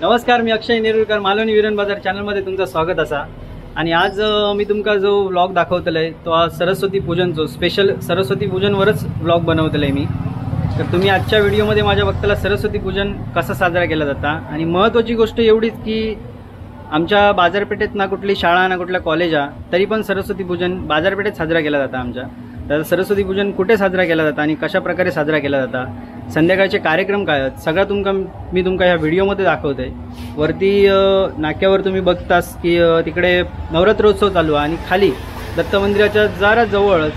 नमस्कार, मी अक्षय नेरुळकर, मालवणी विरण बाजार चॅनलमध्ये तुमचं स्वागत असा. आणि आज मी तुमका जो व्लॉग दाखवतले तो आज सरस्वती पूजनचो स्पेशल सरस्वती पूजनवरच व्लॉग बनवतले मी. तर तुम्ही आजच्या व्हिडिओमध्ये माझ्या बघताला सरस्वती पूजन कसा साजरा केला जाता. आणि महत्त्वाची गोष्ट एवढीच की आमच्या बाजारपेठेत ना कुठली शाळा ना कुठल्या कॉलेजा तरी पण सरस्वती पूजन बाजारपेठेत साजरा केला जाता आमच्या. तर सरस्वती पूजन कुठे साजरा केला जाता आणि कशा प्रकारे साजरा केला जाता, संध्याकाळचे कार्यक्रम काय आहेत, सगळं मी तुमका ह्या व्हिडिओमध्ये दाखवते. वरती नाक्यावर तुम्ही बघतास की तिकडे नवरात्रोत्सव चालू आहे आणि खाली दत्त मंदिराच्या जरा जवळच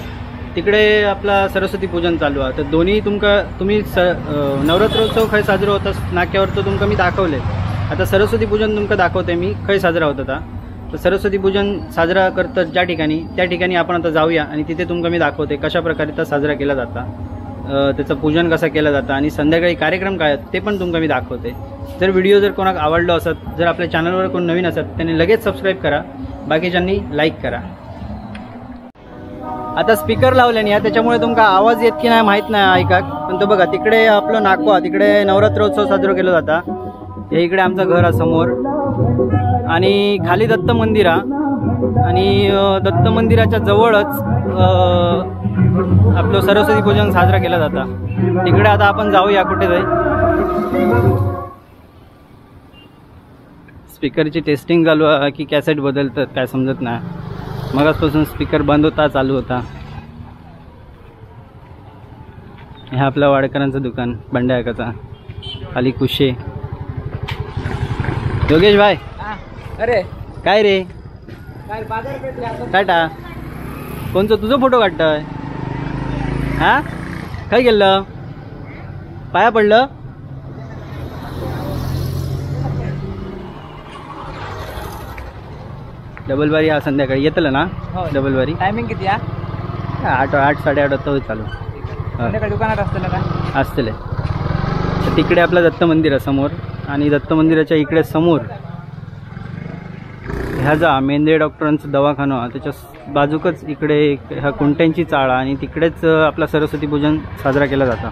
तिकडे आपला सरस्वती पूजन चालू आहे. तर दोन्ही तुम्ही नवरात्रोत्सव खंय साजरा होता नाक्यावर तो तुमका मी दाखवले. आता सरस्वती पूजन तुमका दाखवते मी खंय साजरा होता. तर सरस्वती पूजन साजरा करतात ज्या ठिकाणी त्या ठिकाणी आपण आता जाऊया आणि तिथे तुमका मी दाखवते कशा प्रकारे तो साजरा केला जाता, त्याचं पूजन कसं केलं जातं आणि संध्याकाळी कार्यक्रम काय आहेत ते पण तुमका मी दाखवते. जर व्हिडिओ जर कोणाक आवडलो असत, जर आपल्या चॅनलवर कोण नवीन असत त्यांनी लगेच सबस्क्राईब करा, बाकीच्यांनी लाईक करा. आता स्पीकर लावल्याने या त्याच्यामुळे तुमका आवाज येत की नाही माहीत नाही ऐकाक. पण तो बघा तिकडे आपलं नाकवा तिकडे नवरात्रोत्सव साजरा केला जाता. हे इकडे आमचं घर आहे समोर आणि खाली दत्त मंदिर आणि दत्त मंदिराच्या जवळच आपलं सरस्वती पूजन साजरा केला जाता. तिकडे आता आपण जाऊया कुठे जाई. स्पीकरची टेस्टिंग चालू आहे की कॅसेट बदलतात काय समजत नाही. मगाचपासून स्पीकर बंद होता चालू होता. हे आपलं वाडकरांचं दुकान बंड्याकाचा, खाली कुशे. योगेश भाई, अरे काय रे काटा कोणचं तुझं फोटो काढतोय? हा काय केलं? पाया पडलं? डबल बारी हा संध्याकाळी येतलं ना? डबल बारी टायमिंग किती? 8 8:30 वाजता होईल चालू. दुकानात असतं का? असतले. तिकडे आपलं दत्त मंदिर आहे समोर आणि दत्त मंदिराच्या इकडे समोर ह्याचा मेंदे डॉक्टरांचं दवाखाना, त्याच्या बाजूकच इकडे ह्या कुंट्यांची चाळ आणि तिकडेच आपला सरस्वती पूजन साजरा केला जाता.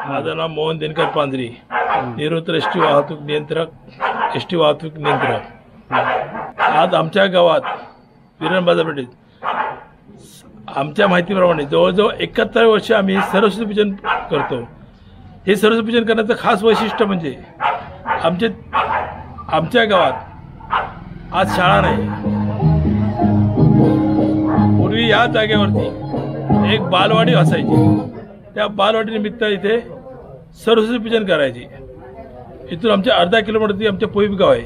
माझं नाव मोहन दिनकर पांढरी, निवृत्त एसटी वाहतूक नियंत्रक. आज आमच्या गावात विरण बाजारपेठेत आमच्या माहितीप्रमाणे जवळजवळ 71 वर्ष आम्ही सरस्वती पूजन करतो. हे सरस्वती पूजन करण्याचं खास वैशिष्ट्य म्हणजे आमच्या गावात आज शाळा नाही. पूर्वी या जागेवरती एक बालवाडी असायची. त्या बालवाडीनिमित्त इथे सरस्वती पूजन करायची. इथून आमच्या अर्धा किलोमीटरची आमच्या पोईप गाव आहे.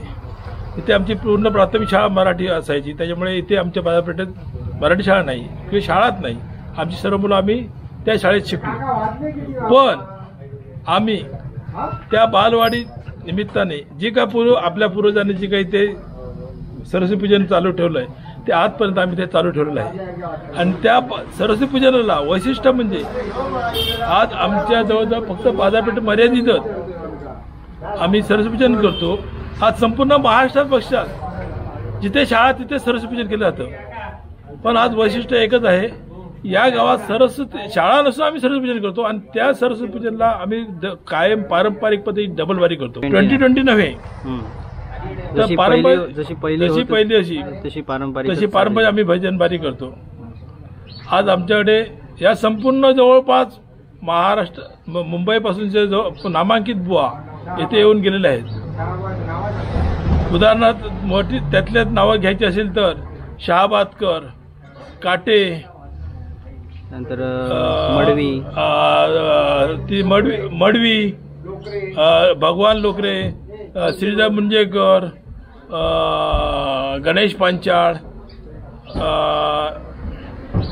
इथे आमची पूर्ण प्राथमिक शाळा मराठी असायची. त्याच्यामुळे इथे आमच्या बाजारपेठेत मराठी शाळा नाही किंवा शाळाच नाही. आमची सर्व मुलं आम्ही त्या शाळेत शिकलो. पण आम्ही त्या बालवाडी निमित्ताने जी काय आपल्या पूर्वजांनी जी काही ते सरस्वती पूजन चालू ठेवलं आहे ते आजपर्यंत आम्ही ते चालू ठेवलेलं आहे. आणि त्या सरस्वती पूजनाला वैशिष्ट्य म्हणजे आज आमच्या जवळजवळ फक्त बाजारपेठ मर्यादितच आम्ही सरस्वती पूजन करतो. आज संपूर्ण महाराष्ट्रात पक्षात जिथे शाळा तिथे सरस्वती पूजन केलं जातं. पण आज वैशिष्ट्य एकच आहे, या गावात सरस्वती शाळा नसून आम्ही सरस्वती पूजन करतो आणि त्या सरस्वती पूजनला आम्ही कायम पारंपरिक पद्धती डबलवारी करतो. 2020 नव्हे, जशी पहिली तशी पारंपरिक आम्ही भजनबारी करतो. आज आमच्याकडे या संपूर्ण जवळपास महाराष्ट्र मुंबईपासूनचे नामांकित बुवा येथे येऊन गेलेले आहेत. उदाहरणार्थ मोठी त्यातल्यात नावं घ्यायची असेल तर शहाबादकर, काटे, नंतर मडवी, भगवान लोकरे, श्रीराम मुंजेकर, गणेश पांचाळ,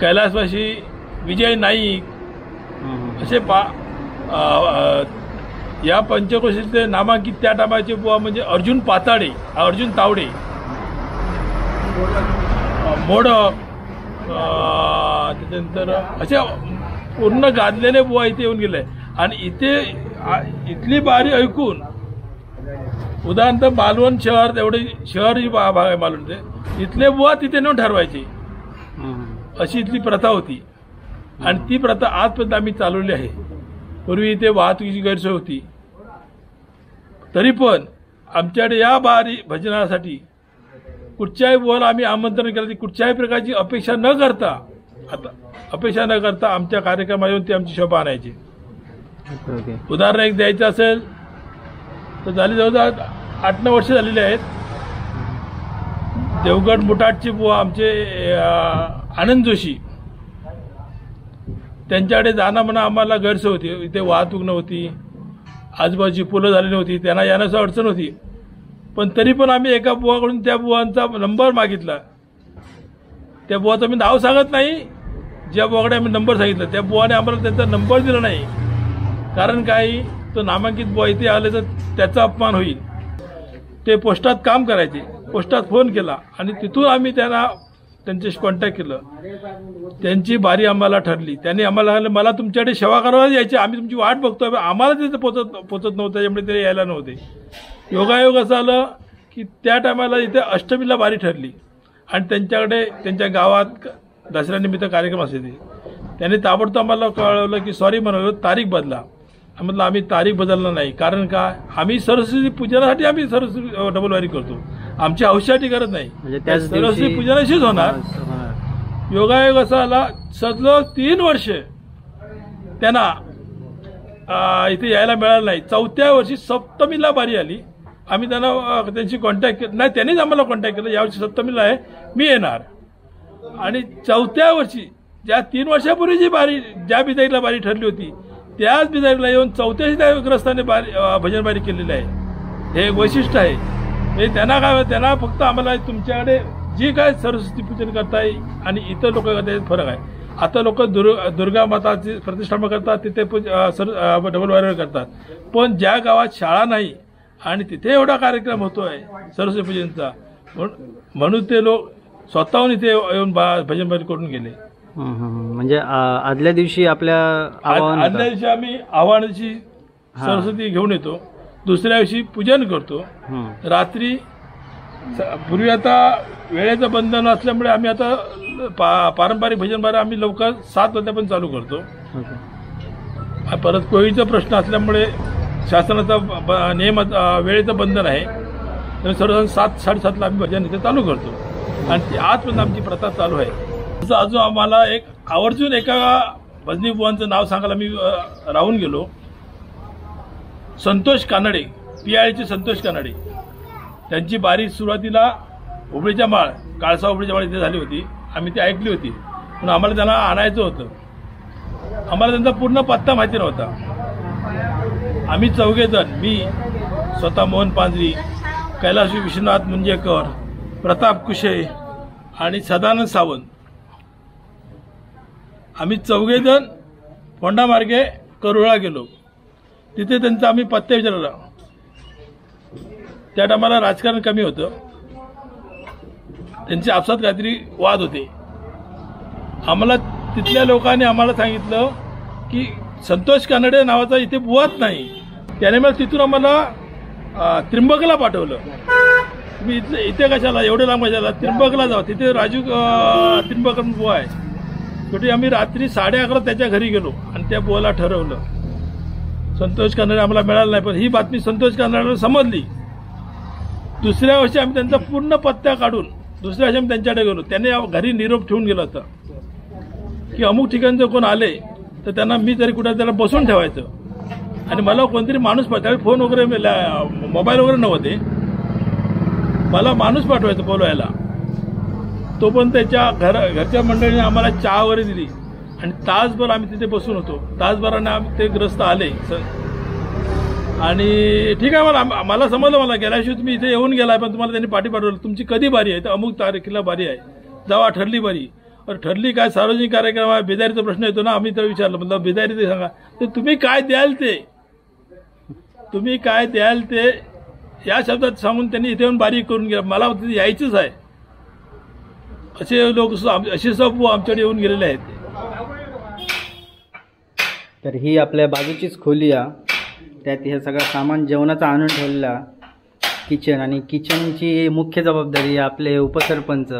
कैलासवासी विजय नाईक असे या पंचक्रोशीतले नामांकित त्या टायमाचे बुवा म्हणजे अर्जुन पाताडे, अर्जुन तावडे, मोडक, त्याच्यानंतर अशा पूर्ण गाजलेले बुवा इथे येऊन गेले आणि इथली बारी ऐकून उदाहरणार्थ मालवण शहर तेवढे शहर ही भाग आहे मालवणचे, इथले बुवा तिथे नेऊन ठरवायचे अशी इथली प्रथा होती आणि ती प्रथा आजपर्यंत आम्ही चालवली आहे. पूर्वी इथे वाहतुकीची गैरसोय होती, तरी पण आमच्याकडे या बारी भजनासाठी कुठच्याही बुवाला आम्ही आमंत्रण केलं, कुठच्याही प्रकारची अपेक्षा न करता आमच्या कार्यक्रमात येऊन ते आमची शोभा आणायची. उदाहरण एक द्यायचं असेल तर झाली जवळजवळ 8-9 वर्ष झालेली आहेत. देवगड मुठाटचे बुवा आमचे आनंद जोशी, त्यांच्याकडे जाणं म्हणा आम्हाला गैरसोय होती. इथे वाहतूक नव्हती, आजूबाजूची पुलं झाली नव्हती, त्यांना येण्याची अडचण होती. पण तरी पण आम्ही एका बुवाकडून त्या बुवांचा नंबर मागितला. त्या बुवाचं मी नाव सांगत नाही, ज्या बुवाकडे आम्ही नंबर सांगितला त्या बुवाने आम्हाला त्यांचा नंबर दिला नाही. कारण काय, तो नामांकित बुवा इथे आले तर त्याचा अपमान होईल. ते पोस्टात काम करायचे, पोस्टात फोन केला आणि तिथून आम्ही त्यांच्याशी कॉन्टॅक्ट केलं. त्यांची बारी आम्हाला ठरली. त्यांनी आम्हाला सांगितलं मला तुमच्याकडे सेवा करायला यायची, आम्ही तुमची वाट बघतोय. आम्हाला तिथे पोचत नव्हतं, त्याच्यामुळे ते यायला नव्हते. योगायोग असं आलं की त्या टायमाला इथे अष्टमीला बारी ठरली आणि त्यांच्याकडे त्यांच्या गावात दसऱ्यानिमित्त कार्यक्रम असायचे. त्यांनी ताबडतोब आम्हाला कळवलं की सॉरी म्हणालो, तारीख बदला. म्हटलं आम्ही तारीख बदलणार नाही. कारण काय, आम्ही सरस्वती पूजनासाठी आम्ही सरस्वती डबल वारी करतो, आमची हौशासाठी करत नाही. सरस्वती पूजनाशीच होणार. योगायोग असा आला, सलग 3 वर्ष त्यांना इथे यायला मिळालं नाही. 4थ्या वर्षी सप्तमीला बारी आली. आम्ही त्यांची कॉन्टॅक्ट नाही, त्यांनीच आम्हाला कॉन्टॅक्ट केलं, यावर्षी सप्तमीला आहे, मी येणार. आणि 4थ्या वर्षी ज्या 3 वर्षापूर्वी जी बारी ज्या बिदाईला बारी ठरली होती त्याच बिदाईला येऊन 4थ्या ग्रस्ताने भजन बारी केलेली आहे. हे वैशिष्ट्य आहे. म्हणजे त्यांना फक्त आम्हाला तुमच्याकडे जी काय सरस्वती पूजन करताय आणि इतर लोक करताय फरक आहे. आता लोक दुर्गा माताची प्रतिष्ठापना करतात, तिथे डबल वारीवर करतात. पण ज्या गावात शाळा नाही आणि तिथे एवढा कार्यक्रम होतोय सरस्वती पूजनचा, म्हणून ते लोक स्वतःहून इथे येऊन भजन बारी करून गेले. म्हणजे आदल्या दिवशी आदल्या दिवशी आम्ही आव्हानाची सरस्वती घेऊन येतो, दुसऱ्या दिवशी पूजन करतो. रात्री पूर्वी आता वेळेचं बंधन असल्यामुळे आम्ही आता पारंपरिक भजन बारी आम्ही लवकर 7 वाजल्यापर्यंत चालू करतो. परत कोविडचा प्रश्न असल्यामुळे शासनाचा नियम वेळेचं बंधन आहे, तर सर्वसाधारण 7-7:30ला आम्ही भजन इथे चालू करतो आणि आजपर्यंत आमची प्रथा चालू आहे. अजून आम्हाला एक आवर्जून एका भजनी बुवांचं नाव सांगायला मी राहून गेलो. संतोष कानडे, पियाळीचे संतोष कानडे, त्यांची बारी सुरुवातीला उबळीच्या माळ, काळसा उबळीच्या माळ इथे झाली होती. आम्ही ती ऐकली होती, पण आम्हाला त्यांना आणायचं होतं. आम्हाला त्यांचा पूर्ण पत्ता माहिती नव्हता. आम्ही 4 जण, मी स्वतः मोहन पांजरी, कैलास विश्वनाथ मुंजेकर, प्रताप कुशे आणि सदानंद सावंत, आम्ही 4 जण फोंडा मार्गे करोळा गेलो. तिथे त्यांचा आम्ही पत्ता विचारला. त्या टायमाला राजकारण कमी होतं, त्यांचे आपसात काहीतरी वाद होते. आम्हाला तिथल्या लोकांनी आम्हाला सांगितलं की संतोष कानडे नावाचा इथे बुवाच नाही. त्याने मला तिथून आम्हाला त्र्यंबकला पाठवलं. तुम्ही इथे कशाला, एवढे लांब कशाला, त्र्यंबकला जाऊ, तिथे राजू त्र्यंबक बुवा आहे. शेवटी आम्ही रात्री 11:30 त्याच्या घरी गेलो आणि त्या बुवाला ठरवलं. संतोष कानडे आम्हाला मिळाला नाही, पण ही बातमी संतोष कानडेला समजली. दुसऱ्या वर्षी आम्ही त्यांचा पूर्ण पत्ता काढून दुसऱ्या वर्षी आम्ही त्यांच्याकडे गेलो. त्याने घरी निरोप ठेवून गेला होता की अमुक ठिकाणी जर कोण आले तर त्यांना मी तरी कुठे त्याला बसून ठेवायचं आणि मला कोणतरी माणूस पाठवायचा. फोन वगैरे मोबाईल वगैरे नव्हते, मला माणूस पाठवायचं बोलवायला. तो पण त्याच्या घरच्या मंडळीने आम्हाला चहा वगैरे दिली आणि तासभर आम्ही तिथे बसून होतो. तासभराने ते ग्रस्त आले आणि ठीक आहे, मला समजलं, मला गेल्याशिवाय तुम्ही इथे येऊन गेलाय, पण तुम्हाला त्यांनी पाठी पाठवलं, तुमची कधी बारी आहे तर अमुक तारखेला बारी आहे, जेव्हा ठरली बारी. ठरली काय, सार्वजनिक कार्यक्रम आहे, बेदारीचा प्रश्न येतो ना. आम्ही तर विचारलं, मतलब बेदारी ते सांगा, तर तुम्ही काय द्याल ते या शब्दात सांगून त्यांनी इथे येऊन बारी करून गेला. मला तिथे यायचंच आहे. असे लोक, असे सब आमच्याकडे येऊन गेलेले आहेत. तर ही आपल्या बाजूचीच खोली आहे, त्यात हे सगळं सामान जेवणाचं आणून ठेवलेला किचन, आणि किचनची मुख्य जबाबदारी आपले उपसरपंच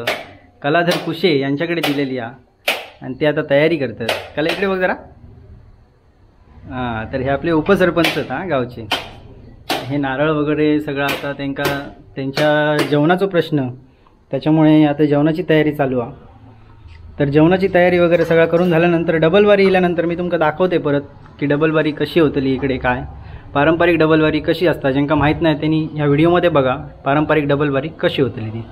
कलाधर कुशे यांच्याकडे दिलेली आहे आणि ते आता तयारी करतात. कला इकडे बघ जरा. हां, तर हे आपले उपसरपंच आहेत गावचे. हे नारळ वगैरे सगळं आता त्यांच्या जेवणाचा प्रश्न, त्याच्यामुळे आता जेवणाची तयारी चालू आहे. तर जेवणाची तयारी वगैरे सगळं करून झाल्यानंतर डबलवारी इल्यानंतर मी तुमका दाखवते परत की डबलवारी कशी होतली इकडे, काय पारंपरिक डबलवारी कशी असता. ज्यांका माहीत नाही त्यांनी ह्या व्हिडिओमध्ये बघा पारंपरिक डबलवारी कशी होतली ती.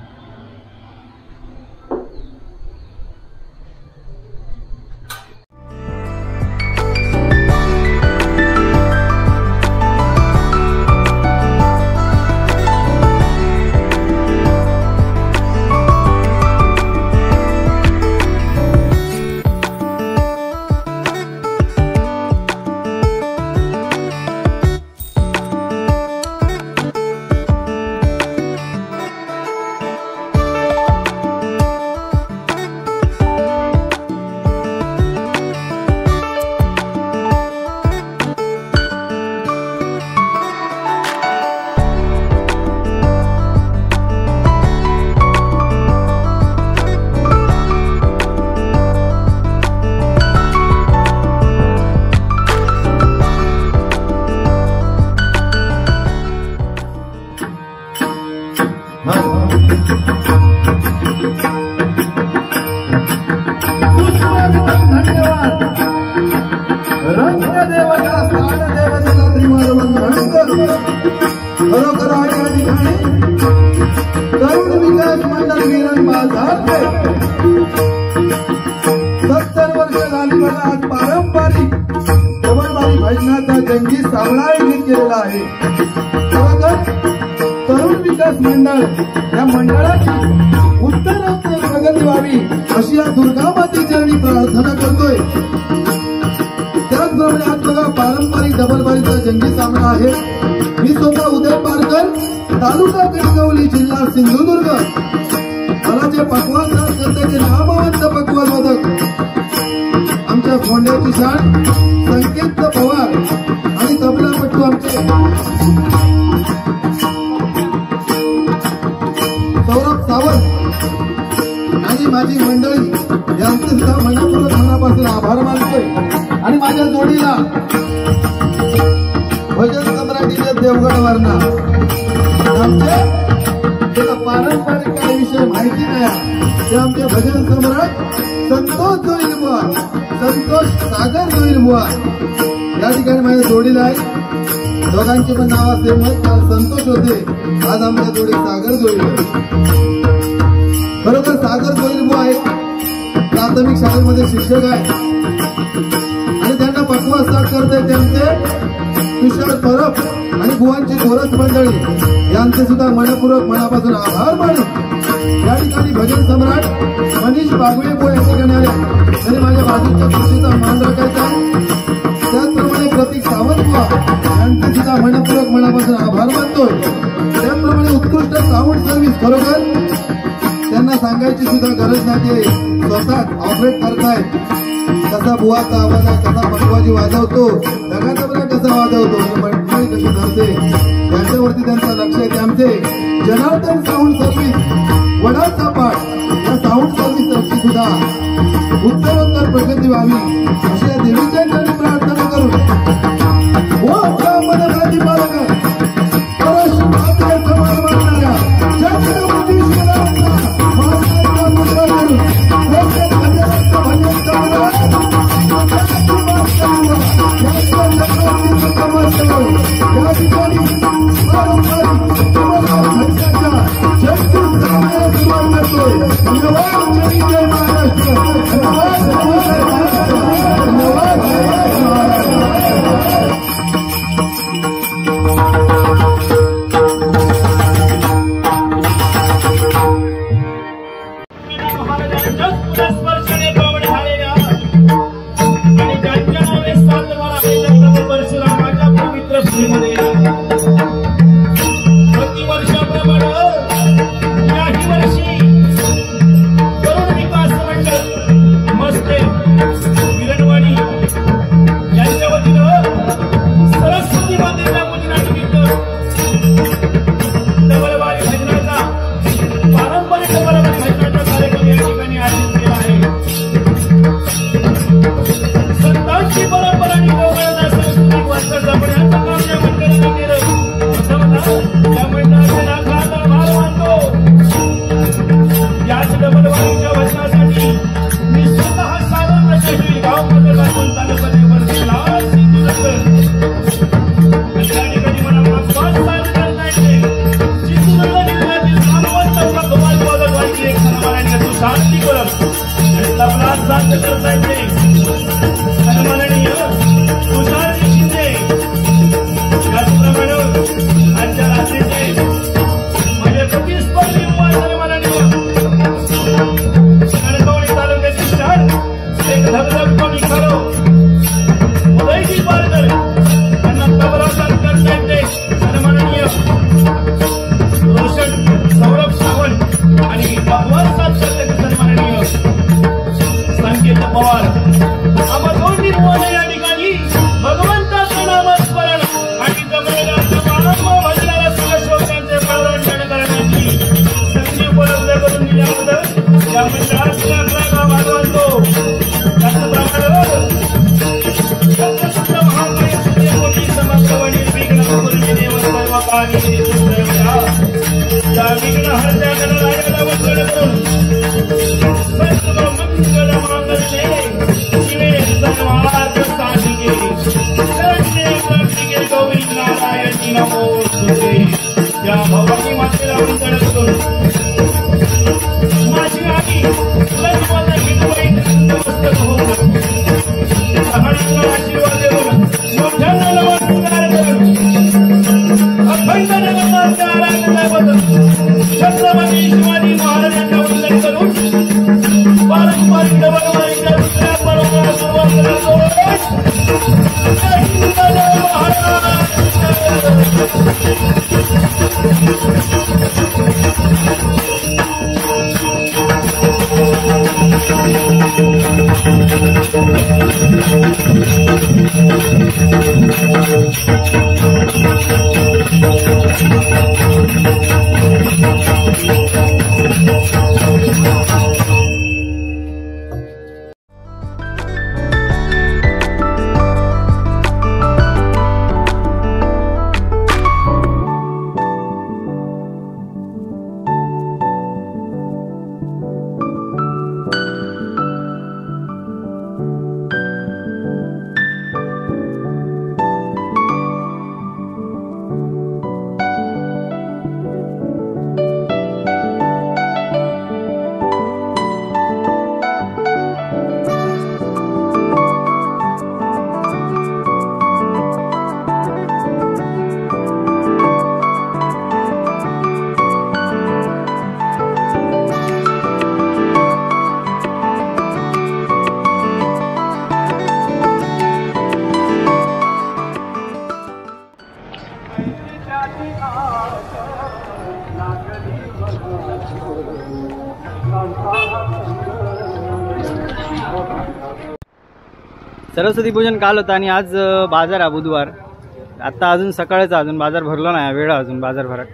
जंगी सामना आयोजित केलेला आहे. तरुण विकास मंडळ या मंडळाची उत्तरोत्तर प्रगती व्हावी अशी या दुर्गा मातेची आणि प्रार्थना करतोय. त्याचप्रमाणे आज बघा पारंपरिक डबलबारीचा जंगी सामना आहे. मी स्वतः उदय पारकर, तालुका कणकवली, जिल्हा सिंधुदुर्ग. मला जे पकवान साथ करते ते नामवंत पकवान वादक आमच्या फोंड्याची शान संकेत पवार आणि तबलापट्टू आमचे सौरभ सावंत आणि माझी मंडळी यांचे सुद्धा मनापूर्वक मनापासून आभार मानतोय. आणि माझ्या जोडीला भजन सम्राटीचे देवगड वारणा आमचे त्याला पारंपरिक काही विषय माहिती नाही ते आमचे भजन सम्राट संतोष जोईल बुवा, संतोष सागर जोईल बुवा या ठिकाणी माझ्या जोडीला आहे. दोघांची पण नाव असेल, काल संतोष होते, आज आमच्या जोडी सागर जोईल. बरोबर सागर जोईल बुवा आहे, प्राथमिक शाळेमध्ये शिक्षक आहे आणि त्यांना पकवास साथ करते त्यांचे तुषार परब आणि बुवांची गोरस मंडळी यांचे सुद्धा मनपूर्वक मनापासून आभार मानून या ठिकाणी भजन सम्राट मनीष बागवे बुवा या ठिकाणी आले. तरी माझ्या बाजूच्या खुर्चीचा मान राखायचा. त्याचप्रमाणे प्रतीक सावंत बुवा यांचे सुद्धा मनपूर्वक मनापासून आभार मानतोय. त्याचप्रमाणे उत्कृष्ट साऊंड सर्व्हिस, खरोखर त्यांना सांगायची सुद्धा गरज नाही, स्वतः ऑपरेट करतायत. कसा बुवाचा आवाज आहे, कसा पटवाजी वाजवतो, ढगाचा कसा वाजवतो, मंडळी कशी धरते, याच्यावरती त्यांचं लक्ष आहे. आमचे जनार्दन साऊंड सर्व्हिस वडाचा पाठ या साऊंड सर्व्हिसची सुद्धा उत्तरोत्तर प्रगती व्हावी अशी या देवीच्या चरणी प्रार्थना करून समान मानणाऱ्या यांच्या साध्य करता येते सन्माननीय तुषारजी शिंदे त्याचप्रमाणे आजच्या रात्रीचे माझे प्रतिस्पर्धी उभा सन्माननीय कणकवली तालुक्यातील स्टार एक धगधग कमी खरो उदयजी पारकर यांना तबला साथ करता येते सन्माननीय रोशन सौरभ सावंत आणि भगवान साथ करता येते सन्माननीय संकेत पवार आम्हा दोन्ही मुलं या ठिकाणी भगवंताचं नामस्मरण आणि जमलेल्या भजनाला सगळ्या श्रोत्यांचे मनोरंजन करण्याची संधी उपलब्ध करून दिल्याबद्दल या मंडळाचा मानवतो त्याचप्रमाणे महाकाय समग्रवणी विघ्न देव सर्व कार्य त्या विघ्न हरत्या गणरायाला वंदन करून सर्व मंगल मांगल्ये शिवे सर्वार्थ साधिके शरण्ये त्र्यंबके गौरी नारायणी नमोस्तुते या भवानी मातेला वंदन करून माझी आई लक्ष्मण हिंदुबाई नमस्कार होऊन सहानुभूतीचा आशीर्वाद देऊन मोठ्याला नमस्कार करून अखंड जगन्नाथच्या आराधनाबद्दल छत्रपती शिवाजी महाराजांना वंदन करून पारंपरिक डबलवारीच्या दुसऱ्या परंपरा सुरुवात करतो सरस्वती पूजन काल होतं आणि आज बाजार हा बुधवार. आत्ता अजून सकाळचा अजून बाजार भरला नाही, वेळ अजून बाजार भरात.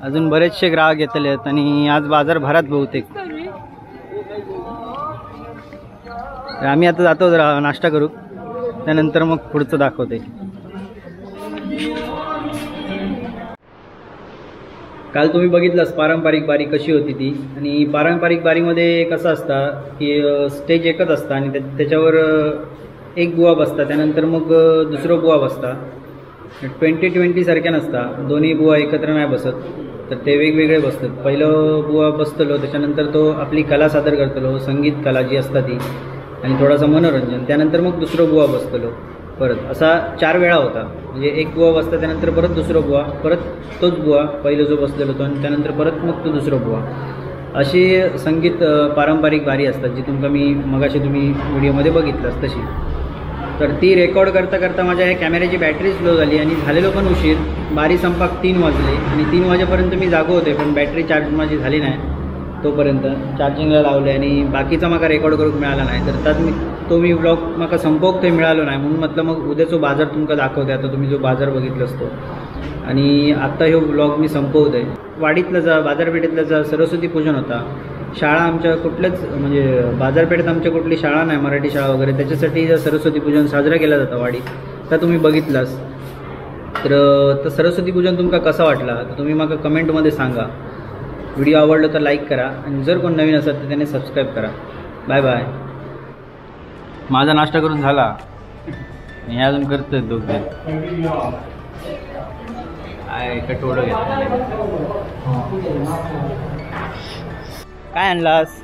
अजून बरेचसे ग्राहक येतले आहेत आणि आज बाजार भरात बहुतेक. तर आम्ही आता जातो जरा नाश्ता करू, त्यानंतर मग पुढचं दाखवते. काल तुम्ही बघितलंच पारंपरिक बारी कशी होती ती. आणि पारंपरिक बारीमध्ये कसं असतं की स्टेज एकच असतं आणि त्याच्यावर एक बुवा बसता, त्यानंतर मग दुसरं बुवा बसता. 20-20 सारख्या नसता, दोन्ही बुवा एकत्र नाही बसत, तर ते वेगवेगळे बसतात. पहिलं बुवा बसतलो, त्याच्यानंतर तो आपली कला सादर करतलो, संगीत कला जी असता ती, आणि थोडासा मनोरंजन. त्यानंतर मग दुसरं बुवा बसतलो परत. असा 4 वेळा होता. म्हणजे एक बुवा बसता, त्यानंतर परत दुसरं बुवा, परत तोच बुवा पहिलं जो बसलेला होतो, आणि त्यानंतर परत मग तो दुसरं बुवा. अशी संगीत पारंपरिक बारी असतात, जी तुमका मी मगाशी तुम्ही व्हिडिओमध्ये बघितलंच तशी. तर ती रेकॉर्ड करता करता माझ्या ह्या कॅमेऱ्याची बॅटरी स्लो झाली आणि झालेलो पण उशीर. बारी संपाक 3 वाजले आणि 3 वाजेपर्यंत मी जागो होते, पण बॅटरी चार्ज माझी झाली नाही. तोपर्यंत चार्जिंगला लावले आणि बाकीचा मला रेकॉर्ड करूक मिळाला नाही. तर त्यात मी व्लॉग मला संपवक ते मिळालो नाही, म्हणून म्हटलं मग उद्याचो बाजार तुमका दाखवते. आता तुम्ही जो बाजार बघितला असतो, आणि आत्ता हे व्लॉग मी संपवत आहे. वाडीतलं बाजारपेठेतलं सरस्वती पूजन होता. शाळा आमच्या कुठल्याच म्हणजे बाजारपेठेत आमच्या कुठली शाळा नाही, मराठी शाळा वगैरे, त्याच्यासाठी सरस्वती पूजन साजरा केला जातं वाडीत. तर तुम्ही बघितलास. तर सरस्वती पूजन तुमका कसा वाटला तर तुम्ही मला कमेंटमध्ये सांगा. व्हिडिओ आवडलं तर लाईक करा, आणि जर कोण नवीन असेल तर त्याने सबस्क्राईब करा. Bye bye. माझा नाश्ता करून झाला, हे अजून करतोय दोघे. कटवडं घेतलं. काय आणलास?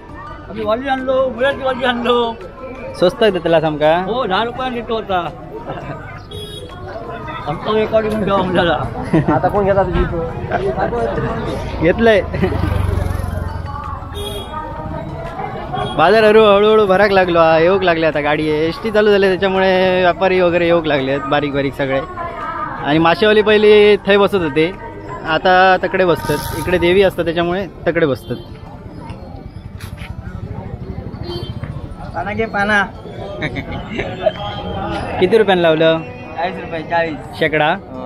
आम्ही वाली आणलो मुलाची वाली आणलो स्वस्त देतला सामका हो 10 रुपयाला लिटर होता आमचा रेकॉर्डिंग घेऊ आम्हाला आता कोण घेता तुझी घेतलंय बाजार हळूहळू भराक लागलो येऊक लागले आता गाडी एस टी चालू झाले त्याच्यामुळे व्यापारी वगैरे येऊक लागले बारीक बारीक सगळे आणि माशेवाली पहिली थंय बसत होते आता तकडे बसतात इकडे देवी असतात त्याच्यामुळे तकडे बसतात पाना घे पाना किती रुपयानं लावलं 40 रुपये 40 शेकडा हो